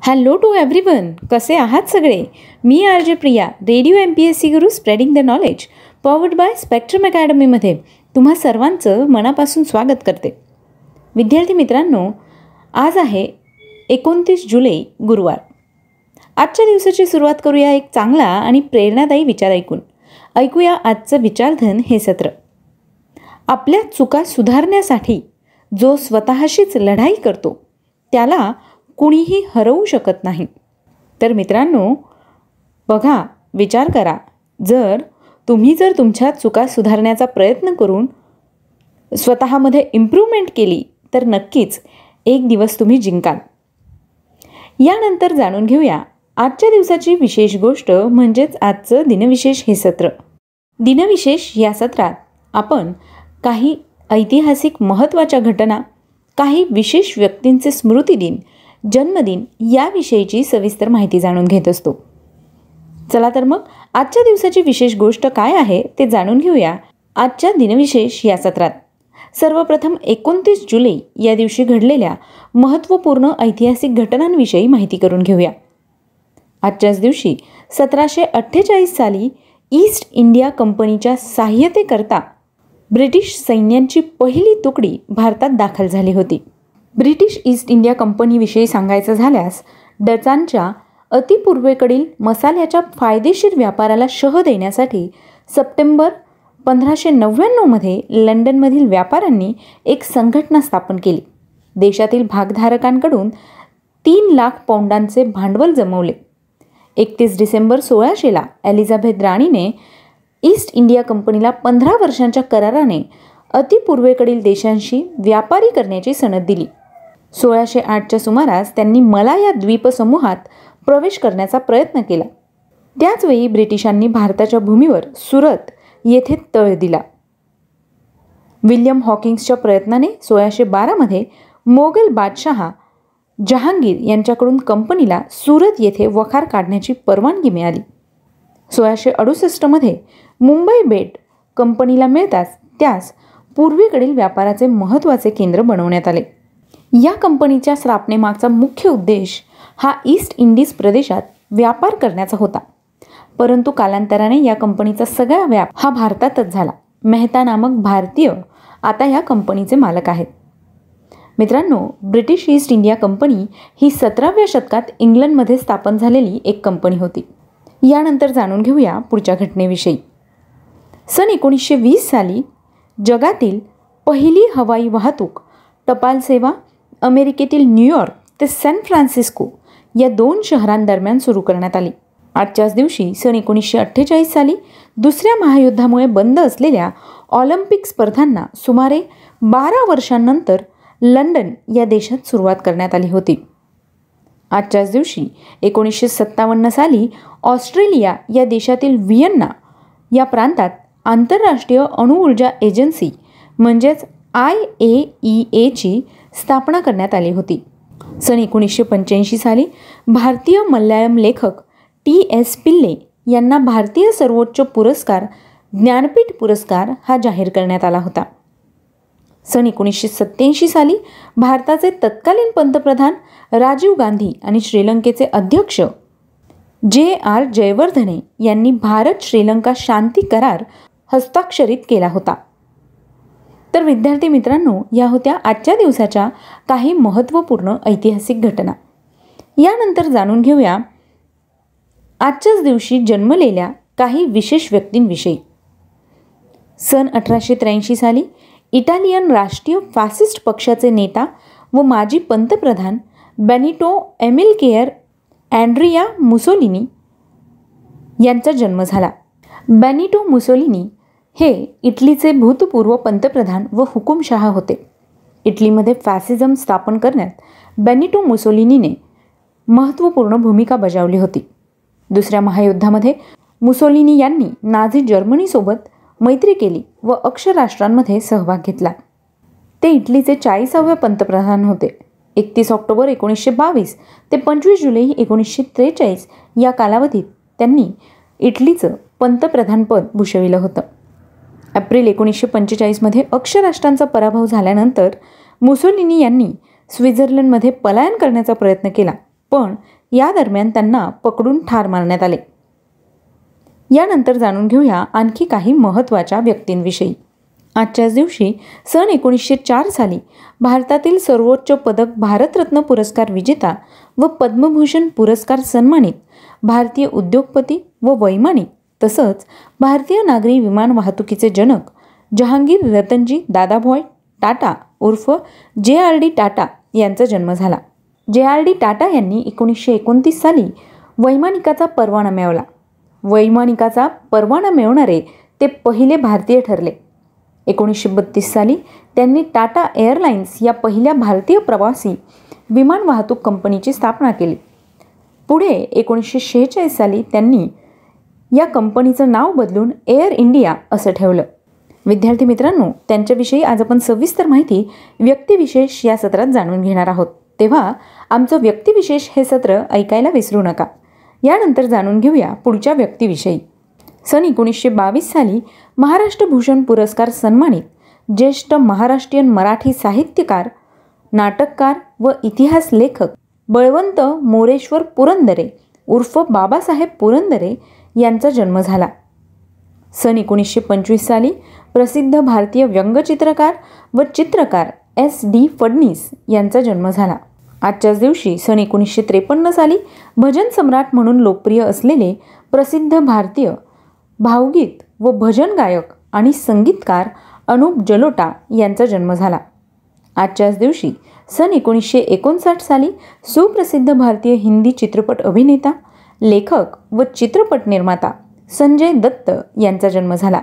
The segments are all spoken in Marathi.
हॅलो टू एव्हरीवन, कसे आहात सगळे. मी RJ. Priya, radio MPSC Guru spreading the knowledge powered by Spectrum अकॅडमीमध्ये तुम्हा सर्वांचं मनापासून स्वागत करते. विद्यार्थी मित्रांनो, आज आहे 29 जुलै गुरुवार. आजच्या दिवसाची सुरुवात करूया एक चांगला आणि प्रेरणादायी विचार ऐकूया आजचं विचारधन हे सत्र. आपल्या चुका सुधारण्यासाठी जो स्वतःशीच लढाई करतो त्याला कुणीही हरवू शकत नाही. तर मित्रांनो, बघा, विचार करा, जर तुम्ही तुमच्या चुका सुधारण्याचा प्रयत्न करून स्वतःमध्ये इम्प्रूव्हमेंट केली तर नक्कीच एक दिवस तुम्ही जिंकाल. यानंतर जाणून घेऊया आजच्या दिवसाची विशेष गोष्ट म्हणजेच आजचं दिनविशेष हे सत्र. दिनविशेष या सत्रात आपण काही ऐतिहासिक महत्त्वाच्या घटना, काही विशेष व्यक्तींचे स्मृतिदिन, जन्मदिन याविषयीची सविस्तर माहिती जाणून घेत असतो. चला तर मग आजच्या दिवसाची विशेष गोष्ट काय आहे ते जाणून घेऊया आजच्या दिनविशेष या सत्रात. सर्वप्रथम 29 जुलै या दिवशी घडलेल्या महत्त्वपूर्ण ऐतिहासिक घटनांविषयी माहिती करून घेऊया. आजच्याच दिवशी 1748 साली ईस्ट इंडिया कंपनीच्या सहाय्यतेकरता ब्रिटिश सैन्यांची पहिली तुकडी भारतात दाखल झाली होती. ब्रिटिश ईस्ट इंडिया कंपनीविषयी सांगायचं झाल्यास, डचांच्या अतिपूर्वेकडील मसाल्याच्या फायदेशीर व्यापाराला शह देण्यासाठी सप्टेंबर 1599 लंडनमधील व्यापाऱ्यांनी एक संघटना स्थापन केली. देशातील भागधारकांकडून 3 लाख पौंडांचे भांडवल जमवले. 31 डिसेंबर 1600 एलिझाबेथ राणीने ईस्ट इंडिया कंपनीला 15 वर्षांच्या कराराने अतिपूर्वेकडील देशांशी व्यापारी करण्याची सनद दिली. 1608च्या सुमारास त्यांनी मलाया द्वीपसमूहात प्रवेश करण्याचा प्रयत्न केला. त्याचवेळी ब्रिटिशांनी भारताच्या भूमीवर सुरत येथे तळ दिला. विल्यम हॉकिन्सच्या प्रयत्नाने 1612 मोगल बादशहा जहांगीर यांच्याकडून कंपनीला सुरत येथे वखार काढण्याची परवानगी मिळाली. 1668 मुंबई बेट कंपनीला मिळताच त्यास पूर्वेकडील व्यापाराचे महत्त्वाचे केंद्र बनवण्यात आले. या कंपनीच्या स्थापनेमागचा मुख्य उद्देश हा ईस्ट इंडीज प्रदेशात व्यापार करण्याचा होता. परंतु कालांतराने या कंपनीचा सगळा व्याप हा भारतातच झाला. मेहता नामक भारतीय आता या कंपनीचे मालक आहेत. मित्रांनो, ब्रिटिश ईस्ट इंडिया कंपनी ही 17व्या शतकात इंग्लंडमध्ये स्थापन झालेली एक कंपनी होती. यानंतर जाणून घेऊया पुढच्या घटनेविषयी. सन 1920 साली जगातील पहिली हवाई वाहतूक टपाल सेवा अमेरिकेतील न्यूयॉर्क ते सॅन फ्रान्सिस्को या 2 शहरांदरम्यान सुरू करण्यात आली. आजच्याच दिवशी सन 1948 साली दुसऱ्या महायुद्धामुळे बंद असलेल्या ऑलिम्पिक स्पर्धांना सुमारे 12 वर्षांनंतर लंडन या देशात सुरुवात करण्यात आली होती. आजच्याच दिवशी 1957 साली ऑस्ट्रेलिया या देशातील व्हिएन्ना या प्रांतात आंतरराष्ट्रीय अणुऊर्जा एजन्सी म्हणजेच IAEAची स्थापना करण्यात आली होती. सन 1985 साली भारतीय मल्याळम लेखक TS पिल्ले यांना भारतीय सर्वोच्च पुरस्कार ज्ञानपीठ पुरस्कार हा जाहीर करण्यात आला होता. सन 1987 साली भारताचे तत्कालीन पंतप्रधान राजीव गांधी आणि श्रीलंकेचे अध्यक्ष JR जयवर्धने यांनी भारत श्रीलंका शांती करार हस्ताक्षरित केला होता. तर विद्यार्थी मित्रांनो, या होत्या आजच्या दिवसाच्या काही महत्त्वपूर्ण ऐतिहासिक घटना. यानंतर जाणून घेऊया आजच्याच दिवशी जन्मलेल्या काही विशेष व्यक्तींविषयी. सन 1883 साली इटालियन राष्ट्रीय फॅसिस्ट पक्षाचे नेता व माजी पंतप्रधान बेनिटो एमिलकेअर अँड्रिया मुसोलिनी यांचा जन्म झाला. बेनिटो मुसोलिनी हे इटलीचे भूतपूर्व पंतप्रधान व हुकुमशहा होते. इटलीमध्ये फॅसिझम स्थापन करण्यात बेनिटो मुसोलिनीने महत्त्वपूर्ण भूमिका बजावली होती. दुसऱ्या महायुद्धामध्ये मुसोलिनी यांनी नाझी जर्मनीसोबत मैत्री केली व अक्ष राष्ट्रांमध्ये सहभाग घेतला. ते इटलीचे 40वे पंतप्रधान होते. 31 ऑक्टोबर 1922 ते 25 जुलै 1943 या कालावधीत त्यांनी इटलीचं पंतप्रधानपद भूषविलं होतं. एप्रिल 1945 अक्ष राष्ट्रांचा पराभव झाल्यानंतर मुसोलिनी यांनी स्वित्झर्लंडमध्ये पलायन करण्याचा प्रयत्न केला, पण या दरम्यान त्यांना पकडून ठार मारण्यात आले. यानंतर जाणून घेऊया आणखी काही महत्त्वाच्या व्यक्तींविषयी. आजच्याच दिवशी सन 1904 साली भारतातील सर्वोच्च पदक भारतरत्न पुरस्कार विजेता व पद्मभूषण पुरस्कार सन्मानित भारतीय उद्योगपती व वैमानिक तसंच भारतीय नागरी विमान वाहतुकीचे जनक जहांगीर रतनजी दादाभाई टाटा उर्फ JRD टाटा यांचा जन्म झाला. JRD टाटा यांनी 1929 साली वैमानिकाचा परवाना मिळवला. वैमानिकाचा परवाना मिळवणारे ते पहिले भारतीय ठरले. 1932 साली त्यांनी टाटा एअरलाइन्स या पहिल्या भारतीय प्रवासी विमान वाहतूक कंपनीची स्थापना केली. पुढे 1946 साली त्यांनी या कंपनीचं नाव बदलून एअर इंडिया असं ठेवलं. विद्यार्थी मित्रांनो, त्यांच्याविषयी आज आपण सविस्तर माहिती व्यक्तिविशेष या सत्रात जाणून घेणार आहोत. तेव्हा आमचं व्यक्तिविशेष हे सत्र ऐकायला विसरू नका. यानंतर जाणून घेऊया पुढच्या व्यक्तीविषयी. सन 1922 साली महाराष्ट्र भूषण पुरस्कार सन्मानित ज्येष्ठ महाराष्ट्रीयन मराठी साहित्यकार, नाटककार व इतिहास लेखक बळवंत मोरेश्वर पुरंदरे उर्फ बाबासाहेब पुरंदरे यांचा जन्म झाला. सन 1925 साली प्रसिद्ध भारतीय व्यंगचित्रकार व चित्रकार SD फडणीस यांचा जन्म झाला. आजच्याच दिवशी सन 1953 साली भजन सम्राट म्हणून लोकप्रिय असलेले प्रसिद्ध भारतीय भावगीत व भजन गायक आणि संगीतकार अनुप जलोटा यांचा जन्म झाला. आजच्याच दिवशी सन 1959 साली सुप्रसिद्ध भारतीय हिंदी चित्रपट अभिनेता, लेखक व चित्रपट निर्माता संजय दत्त यांचा जन्म झाला.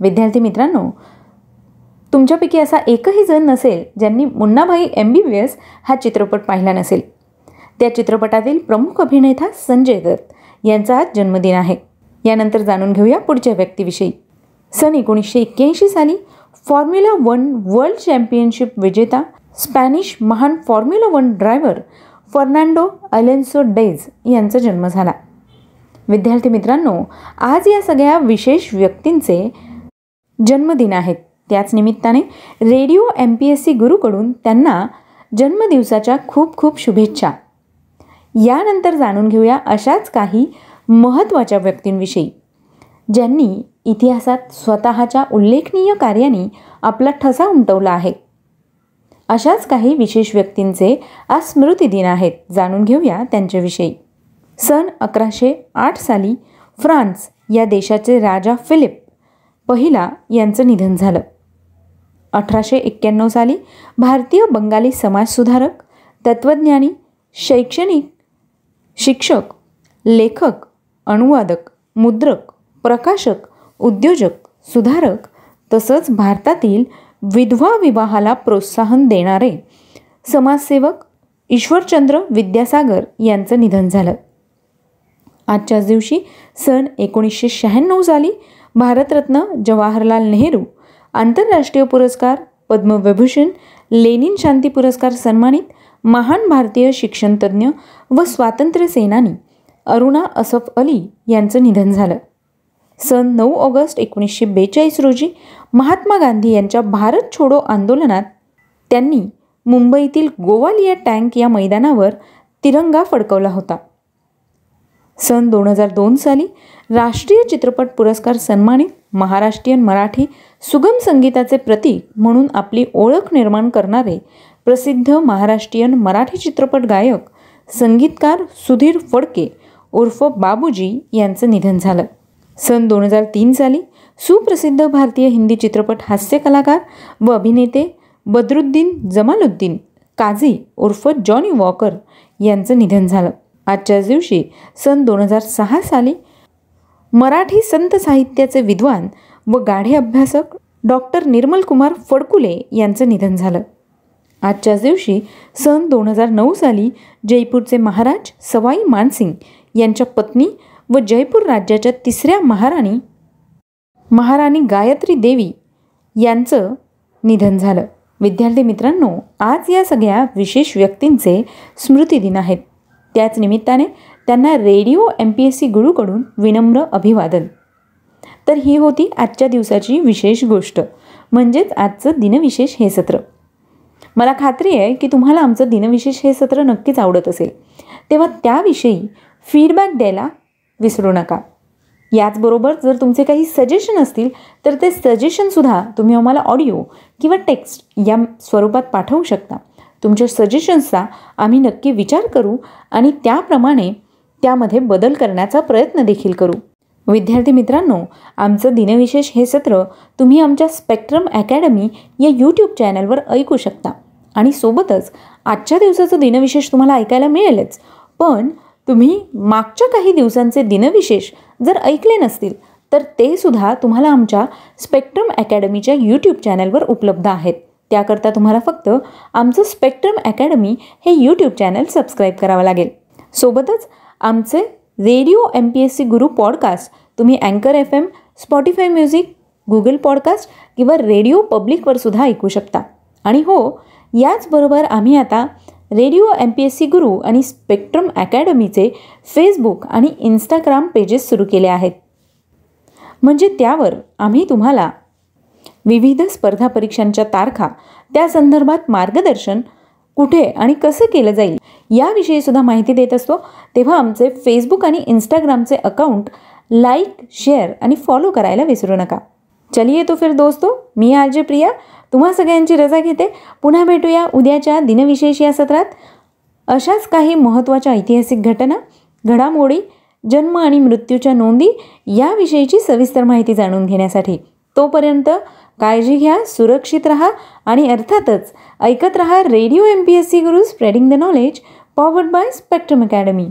विद्यार्थी मित्रांनो, तुमच्यापैकी असा एकही जण नसेल ज्यांनी मुन्नाभाई MBBS हा चित्रपट पाहिला नसेल. त्या चित्रपटातील प्रमुख अभिनेता संजय दत्त यांचा आज जन्मदिन आहे. यानंतर जाणून घेऊया पुढच्या व्यक्तीविषयी. सन 1981 साली फॉर्म्युला 1 वर्ल्ड चॅम्पियनशिप विजेता स्पॅनिश महान formula 1 driver Fernando Alonso days यांचा जन्म झाला. विद्यार्थी मित्रांनो, आज या सगळ्या विशेष व्यक्तींचे जन्मदिन आहेत. त्याच निमित्ताने रेडिओ MPSC गुरुकडून त्यांना जन्मदिवसाच्या खूप खूप शुभेच्छा. यानंतर जाणून घेऊया अशाच काही महत्त्वाच्या व्यक्तींविषयी ज्यांनी इतिहासात स्वतःच्या उल्लेखनीय कार्याने आपला ठसा उमटवला आहे. अशाच काही विशेष व्यक्तींचे आज स्मृतिदिन आहेत. जाणून घेऊया त्यांच्याविषयी. सन 1108 साली फ्रान्स या देशाचे राजा फिलिप पहिला यांचं निधन झालं. 1891 साली भारतीय बंगाली समाजसुधारक, तत्त्वज्ञानी, शैक्षणिक शिक्षक, लेखक, अनुवादक, मुद्रक, प्रकाशक, उद्योजक, सुधारक तसंच भारतातील विधवा विवाहाला प्रोत्साहन देणारे समाजसेवक ईश्वरचंद्र विद्यासागर यांचं निधन झालं. आजच्याच दिवशी सन 1996 साली भारतरत्न जवाहरलाल नेहरू आंतरराष्ट्रीय पुरस्कार, पद्मविभूषण, लेनिन शांती पुरस्कार सन्मानित महान भारतीय शिक्षणतज्ज्ञ व स्वातंत्र्य सेनानी अरुणा असफ अली यांचं निधन झालं. सन 9 ऑगस्ट 1942 रोजी महात्मा गांधी यांच्या भारत छोडो आंदोलनात त्यांनी मुंबईतील गोवालिया टँक या मैदानावर तिरंगा फडकवला होता. सन 2002 साली राष्ट्रीय चित्रपट पुरस्कार सन्मानित महाराष्ट्रीयन मराठी सुगम संगीताचे प्रतीक म्हणून आपली ओळख निर्माण करणारे प्रसिद्ध महाराष्ट्रीयन मराठी चित्रपट गायक, संगीतकार सुधीर फडके उर्फ बाबूजी यांचं निधन झालं. सन 2003 साली सुप्रसिद्ध भारतीय हिंदी चित्रपट हास्य कलाकार व अभिनेते बद्रुद्दीन जमालुद्दीन काझी उर्फ जॉनी वॉकर यांचं निधन झालं. आजच्याच दिवशी सन 2006 साली मराठी संत साहित्याचे विद्वान व गाढे अभ्यासक डॉक्टर निर्मलकुमार फडकुले यांचं निधन झालं. आजच्याच दिवशी सन 2009 साली जयपूरचे महाराज सवाई मानसिंग यांच्या पत्नी व जयपूर राज्याच्या तिसऱ्या महाराणी गायत्री देवी यांचं निधन झालं. विद्यार्थी मित्रांनो, आज या सगळ्या विशेष व्यक्तींचे स्मृतिदिन आहेत. त्याच निमित्ताने त्यांना रेडिओ MPSC गुरुकडून विनम्र अभिवादन. तर ही होती आजच्या दिवसाची विशेष गोष्ट, म्हणजेच आजचं दिनविशेष हे सत्र. मला खात्री आहे की तुम्हाला आमचं दिनविशेष हे सत्र नक्कीच आवडत असेल, तेव्हा त्याविषयी फीडबॅक द्यायला विसरू नका. याचबरोबर जर तुमचे काही सजेशन असतील तर ते सजेशनसुद्धा तुम्ही आम्हाला ऑडिओ किंवा टेक्स्ट या स्वरूपात पाठवू शकता. तुमच्या सजेशन्सचा आम्ही नक्की विचार करू आणि त्याप्रमाणे त्यामध्ये बदल करण्याचा प्रयत्न देखील करू. विद्यार्थी मित्रांनो, आमचं दिनविशेष हे सत्र तुम्ही आमच्या स्पेक्ट्रम अकॅडमी या यूट्यूब चॅनलवर ऐकू शकता आणि सोबतच आजच्या दिवसाचं दिनविशेष तुम्हाला ऐकायला मिळेलच, पण तुम्ही मागच्या काही दिवसांचे दिनविशेष जर ऐकले नसतील तर ते सुद्धा तुम्हाला आमच्या स्पेक्ट्रम अकॅडमीच्या यूट्यूब चॅनलवर उपलब्ध आहेत. त्याकरता तुम्हाला फक्त आमचं स्पेक्ट्रम अकॅडमी हे यूट्यूब चॅनल सबस्क्राईब करावं लागेल. सोबतच आमचे रेडिओ MPSC गुरु पॉडकास्ट तुम्ही अँकर FM, Spotify music, Google podcast किंवा रेडिओ पब्लिकवर सुद्धा ऐकू शकता. आणि हो, याचबरोबर आम्ही आता रेडिओ MPSC गुरु आणि स्पेक्ट्रम अकॅडमीचे फेसबुक आणि इंस्टाग्राम पेजेस सुरू केले आहेत. म्हणजे त्यावर आम्ही तुम्हाला विविध स्पर्धा परीक्षांच्या तारखा, त्या संदर्भात मार्गदर्शन कुठे आणि कसं केलं जाईल याविषयी सुद्धा माहिती देत असतो. तेव्हा आमचे फेसबुक आणि इंस्टाग्रामचे अकाउंट लाईक, शेअर आणि फॉलो करायला विसरू नका. चलिए तो फिर दोस्तों, मी RJ प्रिया तुम्हा सगळ्यांची रजा घेते. पुन्हा भेटूया उद्याच्या दिनविशेष या सत्रात अशाच काही महत्त्वाच्या ऐतिहासिक घटना, घडामोडी, जन्म आणि मृत्यूच्या नोंदी याविषयीची सविस्तर माहिती जाणून घेण्यासाठी. तोपर्यंत काळजी घ्या, सुरक्षित रहा आणि अर्थातच ऐकत रहा radio MPSC Guru, spreading the knowledge, powered by spectrum academy.